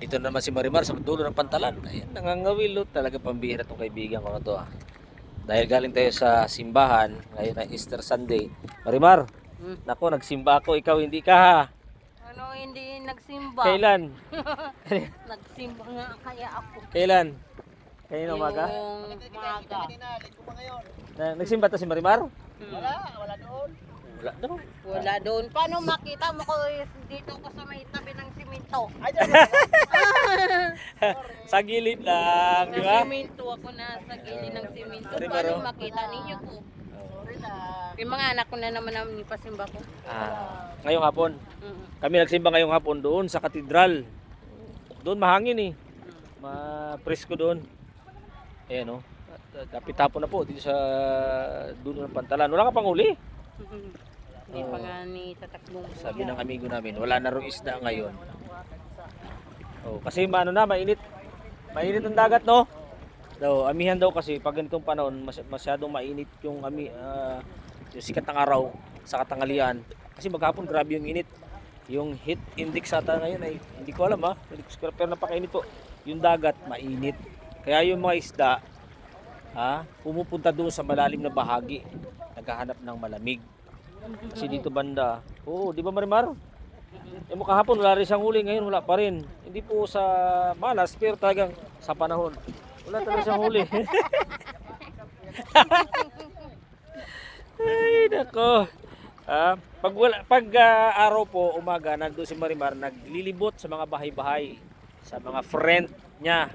Dito naman si Marimar sa dulo ng pantalan. Ayan, nangangawil. Talaga pambihira tong kaibigan ko na to. Dahil galing tayo sa simbahan, ngayon ay Easter Sunday. Marimar, nako, nagsimba ako, ikaw hindi ka ha. Ano hindi nagsimba? Kailan? Nagsimba nga kaya ako. Kailan? Kanina umaga? Yung umaga. Nagsimba to si Marimar? Wala doon. Wala daw. Wala doon. Paano makita mo ko dito ko sa may tabi ng simento? Sa gilid lang, di Sa ba? simento ako na sa gilid ng simento. Sorry, Paano Maro. makita ninyo ko? Yung mga anak ko na naman ang ipasimba ko. Ngayong hapon. Kami nagsimba ngayong hapon doon sa katedral. Doon mahangin eh. Ma-presko doon. Ayan o. Kapit hapon na po dito sa dulo ng pantalan. Wala ka pang uli? Hindi pa nga ni tatakbong buya. Sabi ng amigo namin, wala na rin isda ngayon. Oh, kasi ano na, mainit. Mainit ang dagat, no? Daw, amihan daw kasi pag ganitong panahon, masyadong mainit yung yung sikat ng araw sa katanghalian. Kasi maghapon grabe yung init. Yung heat index ata ngayon ay hindi ko alam ha. Pero napakainit po. Yung dagat mainit. Kaya yung mga isda pumupunta doon sa malalim na bahagi. Naghahanap ng malamig. Kasi dito banda. Oo, di ba Marimar? Eh kahapon wala rin siyang huli, ngayon wala pa rin. Hindi po sa malas pero talagang sa panahon. Wala talaga siyang huli. Ay, nako. Pag araw po, umaga, nandoon si Marimar, naglilibot sa mga bahay-bahay, sa mga friend niya.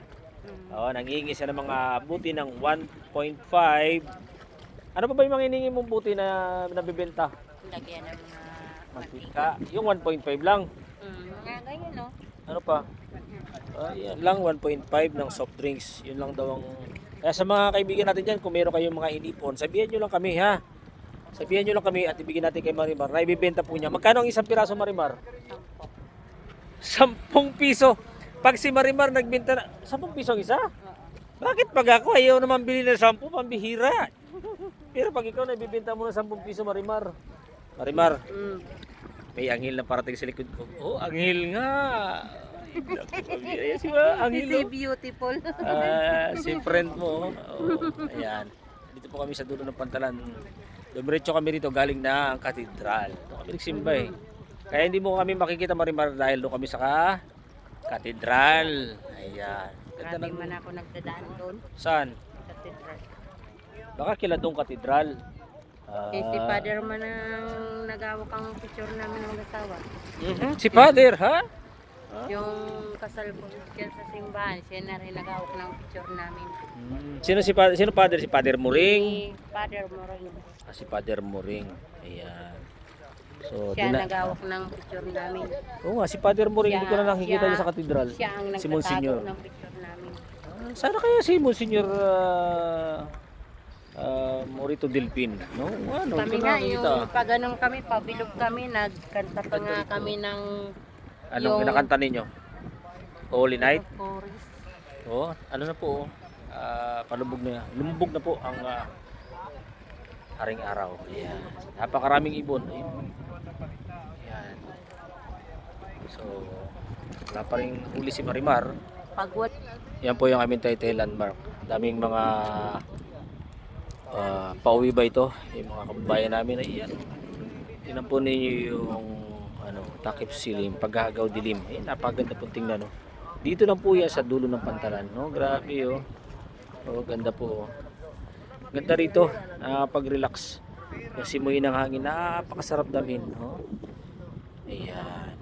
Nangihingi siya ng mga buti ng 1.5. Ano pa ba yung mga hiningi mong buti na nabibenta? Lagyan ng mga Mantika. Yung 1.5 lang. mga ganyan, no? Ano pa? Yan lang, 1.5 ng soft drinks. Yun lang daw ang... Kaya sa mga kaibigan natin dyan, kung meron kayong mga inipon, sabihan nyo lang kami ha. Sabihan nyo lang kami at ibigin natin kay Marimar na ibibenta po niya. Magkano ang isang piraso, Marimar? 10 piso. Pag si Marimar nagbenta na 10 piso ang isa? Bakit pag ako ayaw naman bili ng 10, pambihira. Pero pag ikaw nagbibenta mo ng 10 piso, Marimar. Marimar, may anghel na parating sa likod ko. Oh, anghel nga. Ayan si anghel. Is beautiful? Si friend mo. Ayan. Dito po kami sa dulo ng pantalan. Dumiretso kami dito galing na ang katedral. Doon kami nagsimba eh. Kaya hindi mo kami makikita Marimar dahil doon kami sa katedral. Ayan. Ganda Maraming man ako nagdadaan doon. Saan? Katedral. Baka kila doon katedral. Si Father man ang nagawak ang picture namin ng asawa. Si Father, ha? Yung kasal ko dyan sa simbahan, siya na rin nagawak ng picture namin. Sino si Father? Sino Father? Si Father Muring? Si Father Morin. Si Father Muring. Ayan. So, Siya nagawak ng picture namin. Oo nga, si Father Muring, hindi ko na nakikita niya sa katedral. Siya ang Si Monsignor. nagtatago ng picture namin. Sana kaya si Monsignor Morito Delpin, no? Ano, Kami hindi ko nga, nakikita. yung pag ganun kami, pabilog kami, nagkanta pa nga kami ng Anong kinakanta ninyo? Holy Night? chorus. Oo, ano na po, palubog na, lumubog na po ang haring araw. Ayan. Napakaraming ibon. Ayan. So, wala pa rin huli si Marimar. Pagwat. Yan po yung aming title landmark. Daming mga pauwi ba ito? Yung mga kababayan namin na iyan. Tingnan po ninyo yung takip silim, paghagaw dilim. Napaganda po tingnan. No? Dito lang po yan sa dulo ng pantalan. No? Grabe oh. Oh, ganda po. Ganda rito. Pag-relax. Yung simoy ng hangin. Napakasarap damin. No? Ayan.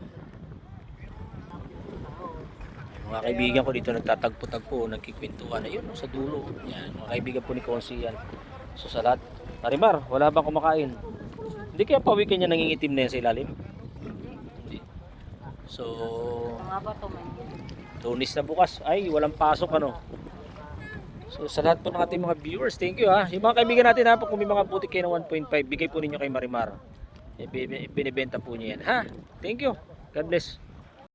Mga kaibigan ko dito nagtatagpo-tagpo, nagkikwentuhan. Ayun, sa dulo. Yan, mga kaibigan po ni Konsi yan. So sa lahat. Marimar, wala bang kumakain? Hindi kaya pawikin niya nangingitim na yan sa ilalim? Hindi. So, Mga bato man. Tunis na bukas. Ay, walang pasok ano. So sa lahat po ng ating mga viewers, thank you ha. Yung mga kaibigan natin ha, kung may mga butik kayo ng 1.5, bigay po ninyo kay Marimar. Binibenta po niya yan ha. Thank you. God bless.